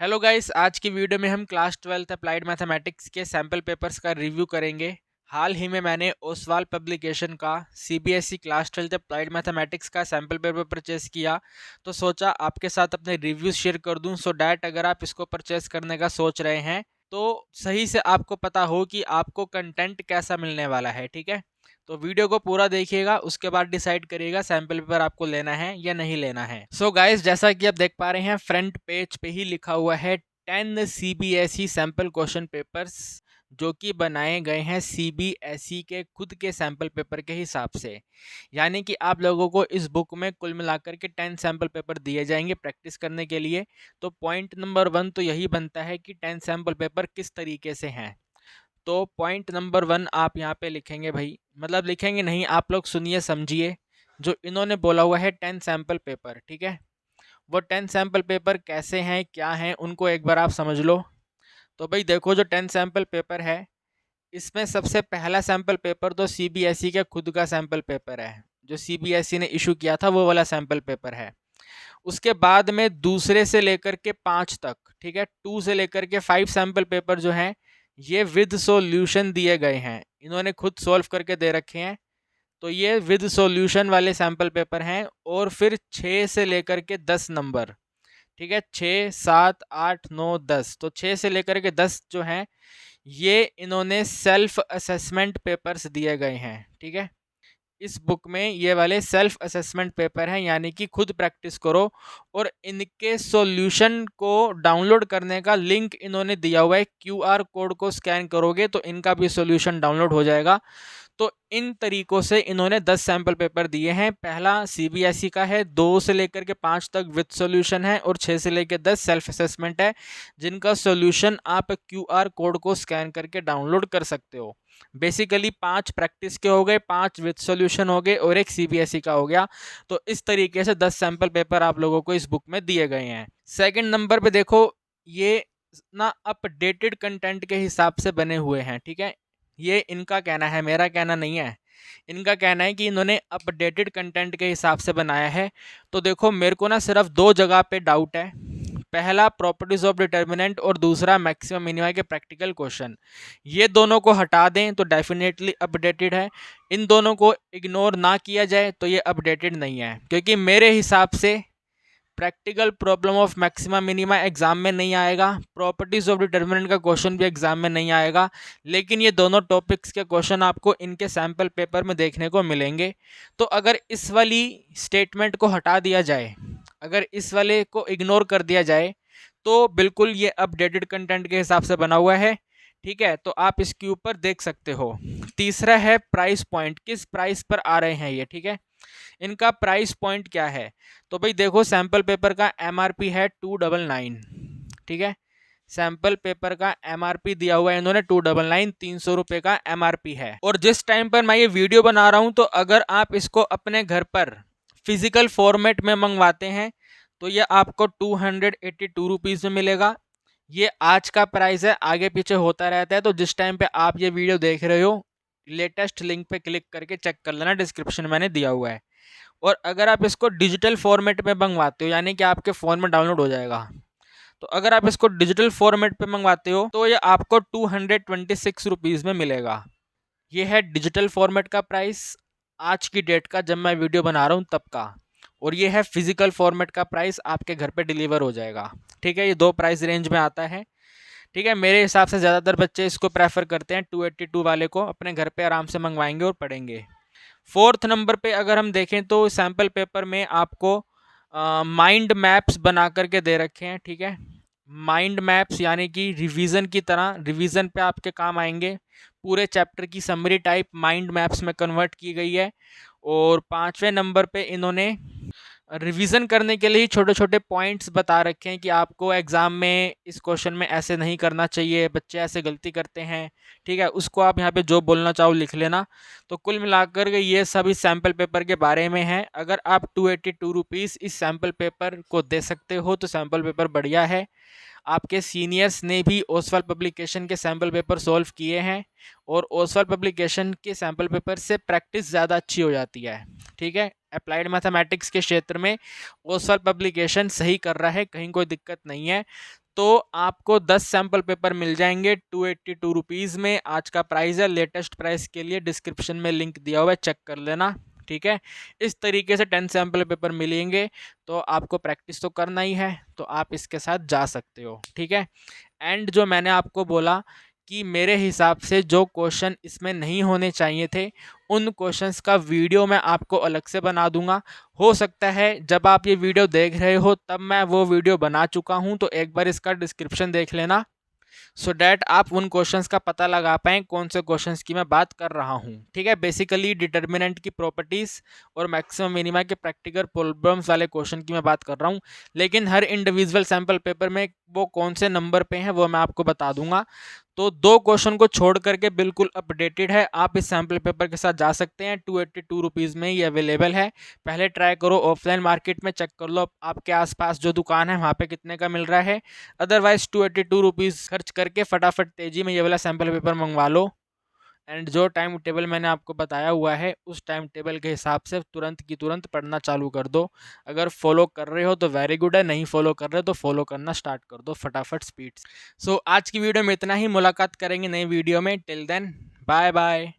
Hello guys, आज की video में हम क्लास 12th अप्लाइड मैथमेटिक्स के सैम्पल पेपर्स का रिव्यू करेंगे। हाल ही में मैंने ओसवाल पब्लिकेशन का CBSE class 12th applied mathematics का सैम्पल पेपर परचेस किया, तो सोचा आपके साथ अपने रिव्यूज शेयर कर दूं। सो डैट अगर आप इसको परचेस करने का सोच रहे हैं तो सही से आपको पता हो कि आपको कंटेंट कैसा मिलने वाला है। ठीक है, तो वीडियो को पूरा देखिएगा, उसके बाद डिसाइड करिएगा सैम्पल पेपर आपको लेना है या नहीं लेना है। सो गाइस, जैसा कि आप देख पा रहे हैं, फ्रंट पेज पे ही लिखा हुआ है 10 सीबीएसई सैम्पल क्वेश्चन पेपर्स, जो कि बनाए गए हैं सीबीएसई के खुद के सैम्पल पेपर के हिसाब से। यानी कि आप लोगों को इस बुक में कुल मिलाकर के 10 सैम्पल पेपर दिए जाएंगे प्रैक्टिस करने के लिए। तो पॉइंट नंबर 1 तो यही बनता है कि 10 सैम्पल पेपर किस तरीके से हैं। तो पॉइंट नंबर 1 आप यहाँ पे लिखेंगे भाई, मतलब लिखेंगे नहीं, आप लोग सुनिए समझिए। जो इन्होंने बोला हुआ है 10 सैम्पल पेपर, ठीक है, वो 10 सैम्पल पेपर कैसे हैं, क्या हैं, उनको एक बार आप समझ लो। तो भाई देखो, जो 10 सैम्पल पेपर है, इसमें सबसे पहला सैम्पल पेपर तो सीबीएसई का खुद का सैम्पल पेपर है, जो सीबीएसई ने इशू किया था वो वाला सैम्पल पेपर है। उसके बाद में दूसरे से लेकर के 5 तक, ठीक है, 2 से लेकर के 5 सैम्पल पेपर जो हैं, ये विद सॉल्यूशन दिए गए हैं, इन्होंने खुद सॉल्व करके दे रखे हैं। तो ये विद सॉल्यूशन वाले सैम्पल पेपर हैं। और फिर 6 से लेकर के 10 नंबर, ठीक है, 6, 7, 8, 9, 10, तो 6 से लेकर के 10 जो हैं, ये इन्होंने सेल्फ असेसमेंट पेपर्स दिए गए हैं। ठीक है, इस बुक में ये वाले सेल्फ असेसमेंट पेपर हैं, यानी कि खुद प्रैक्टिस करो। और इनके सॉल्यूशन को डाउनलोड करने का लिंक इन्होंने दिया हुआ है, क्यूआर कोड को स्कैन करोगे तो इनका भी सॉल्यूशन डाउनलोड हो जाएगा। तो इन तरीकों से इन्होंने 10 सैम्पल पेपर दिए हैं। पहला सीबीएसई का है, 2 से लेकर के 5 तक विद सॉल्यूशन है, और 6 से लेकर 10 सेल्फ असेसमेंट है, जिनका सॉल्यूशन आप क्यूआर कोड को स्कैन करके डाउनलोड कर सकते हो। बेसिकली 5 प्रैक्टिस के हो गए, 5 विद सॉल्यूशन हो गए, और एक सीबीएसई का हो गया। तो इस तरीके से 10 सैम्पल पेपर आप लोगों को इस बुक में दिए गए हैं। सेकंड नंबर पे देखो, ये ना अपडेटेड कंटेंट के हिसाब से बने हुए हैं। ठीक है, ये इनका कहना है, मेरा कहना नहीं है। इनका कहना है कि इन्होंने अपडेटेड कंटेंट के हिसाब से बनाया है। तो देखो, मेरे को ना सिर्फ 2 जगह पे डाउट है। पहला प्रॉपर्टीज ऑफ डिटर्मिनेंट, और दूसरा मैक्सिमम मिनिमा के प्रैक्टिकल क्वेश्चन। ये दोनों को हटा दें तो डेफिनेटली अपडेटेड है। इन दोनों को इग्नोर ना किया जाए तो ये अपडेटेड नहीं है, क्योंकि मेरे हिसाब से practical problem of maxima minima exam में नहीं आएगा, प्रॉपर्टीज ऑफ डिटर्मिनेंट का क्वेश्चन भी एग्जाम में नहीं आएगा, लेकिन ये दोनों टॉपिक्स के क्वेश्चन आपको इनके सैम्पल पेपर में देखने को मिलेंगे। तो अगर इस वाली स्टेटमेंट को हटा दिया जाए, अगर इस वाले को इग्नोर कर दिया जाए, तो बिल्कुल ये अपडेटेड कंटेंट के हिसाब से बना हुआ है। ठीक है, तो आप इसके ऊपर देख सकते हो। तीसरा है प्राइस पॉइंट, किस प्राइस पर आ रहे हैं ये। ठीक है, इनका प्राइस पॉइंट क्या है। तो भाई देखो, सैंपल पेपर का एमआरपी है 299। ठीक है, सैंपल पेपर का एमआरपी दिया हुआ है इन्होंने 299, 300 रुपए का एमआरपी है। और जिस टाइम पर मैं ये वीडियो बना रहा हूं, तो अगर आप इसको अपने घर पर फिजिकल फॉर्मेट में मंगवाते हैं तो ये आपको 282 रुपीज़ में मिलेगा। ये आज का प्राइस है, आगे पीछे होता रहता है। तो जिस टाइम पे आप ये वीडियो देख रहे हो, लेटेस्ट लिंक पे क्लिक करके चेक कर लेना, डिस्क्रिप्शन मैंने दिया हुआ है। और अगर आप इसको डिजिटल फॉर्मेट में मंगवाते हो, यानी कि आपके फ़ोन में डाउनलोड हो जाएगा, तो अगर आप इसको डिजिटल फॉर्मेट पे मंगवाते हो तो ये आपको 226 रुपीज़ में मिलेगा। ये है डिजिटल फॉर्मेट का प्राइस, आज की डेट का, जब मैं वीडियो बना रहा हूँ तब का। और ये है फिजिकल फॉर्मेट का प्राइस, आपके घर पे डिलीवर हो जाएगा। ठीक है, ये 2 प्राइस रेंज में आता है। ठीक है, मेरे हिसाब से ज़्यादातर बच्चे इसको प्रेफर करते हैं, 282 वाले को अपने घर पे आराम से मंगवाएंगे और पढ़ेंगे। फोर्थ नंबर पे अगर हम देखें तो सैम्पल पेपर में आपको माइंड मैप्स बना करके दे रखे हैं। ठीक है, माइंड मैप्स यानी कि रिवीजन की तरह, रिवीजन पे आपके काम आएंगे। पूरे चैप्टर की समरी टाइप माइंड मैप्स में कन्वर्ट की गई है। और 5वें नंबर पे इन्होंने रिवीजन करने के लिए ही छोटे छोटे पॉइंट्स बता रखे हैं कि आपको एग्ज़ाम में इस क्वेश्चन में ऐसे नहीं करना चाहिए, बच्चे ऐसे गलती करते हैं। ठीक है, उसको आप यहाँ पे जो बोलना चाहो लिख लेना। तो कुल मिलाकर के ये सब इस सैम्पल पेपर के बारे में है। अगर आप 282 रुपीज़ इस सैम्पल पेपर को दे सकते हो तो सैम्पल पेपर बढ़िया है। आपके सीनियर्स ने भी ओसवाल पब्लिकेशन के सैम्पल पेपर सॉल्व किए हैं, और ओसवाल पब्लिकेशन के सैम्पल पेपर से प्रैक्टिस ज़्यादा अच्छी हो जाती है। ठीक है, अप्लाइड मैथमेटिक्स के क्षेत्र में ओसवाल पब्लिकेशन सही कर रहा है, कहीं कोई दिक्कत नहीं है। तो आपको 10 सैम्पल पेपर मिल जाएंगे 282 रुपीज़ में। आज का प्राइस है, लेटेस्ट प्राइस के लिए डिस्क्रिप्शन में लिंक दिया हुआ है, चेक कर लेना। ठीक है, इस तरीके से 10 सैम्पल पेपर मिलेंगे। तो आपको प्रैक्टिस तो करना ही है, तो आप इसके साथ जा सकते हो। ठीक है, एंड जो मैंने आपको बोला कि मेरे हिसाब से जो क्वेश्चन इसमें नहीं होने चाहिए थे, उन क्वेश्चंस का वीडियो मैं आपको अलग से बना दूंगा। हो सकता है जब आप ये वीडियो देख रहे हो तब मैं वो वीडियो बना चुका हूँ, तो एक बार इसका डिस्क्रिप्शन देख लेना, सो डैट आप उन क्वेश्चंस का पता लगा पाएँ कौन से क्वेश्चंस की मैं बात कर रहा हूँ। ठीक है, बेसिकली डिटर्मिनेंट की प्रॉपर्टीज़ और मैक्सिमम मिनिमा के प्रैक्टिकल प्रॉब्लम्स वाले क्वेश्चन की मैं बात कर रहा हूँ। लेकिन हर इंडिविजुअल सैम्पल पेपर में वो कौन से नंबर पे हैं वो मैं आपको बता दूंगा। तो 2 क्वेश्चन को छोड़ करके बिल्कुल अपडेटेड है, आप इस सैम्पल पेपर के साथ जा सकते हैं। 282 रुपीज़ में ये अवेलेबल है। पहले ट्राई करो, ऑफलाइन मार्केट में चेक कर लो आपके आसपास जो दुकान है वहाँ पे कितने का मिल रहा है। अदरवाइज 282 रुपीज़ खर्च करके फटाफट तेजी में ये वाला सैम्पल पेपर मंगवा लो। एंड जो टाइम टेबल मैंने आपको बताया हुआ है उस टाइम टेबल के हिसाब से तुरंत की तुरंत पढ़ना चालू कर दो। अगर फॉलो कर रहे हो तो वेरी गुड है, नहीं फॉलो कर रहे हो तो फॉलो करना स्टार्ट कर दो फटाफट स्पीड से। सो आज की वीडियो में इतना ही, मुलाकात करेंगे नई वीडियो में। Till then bye bye.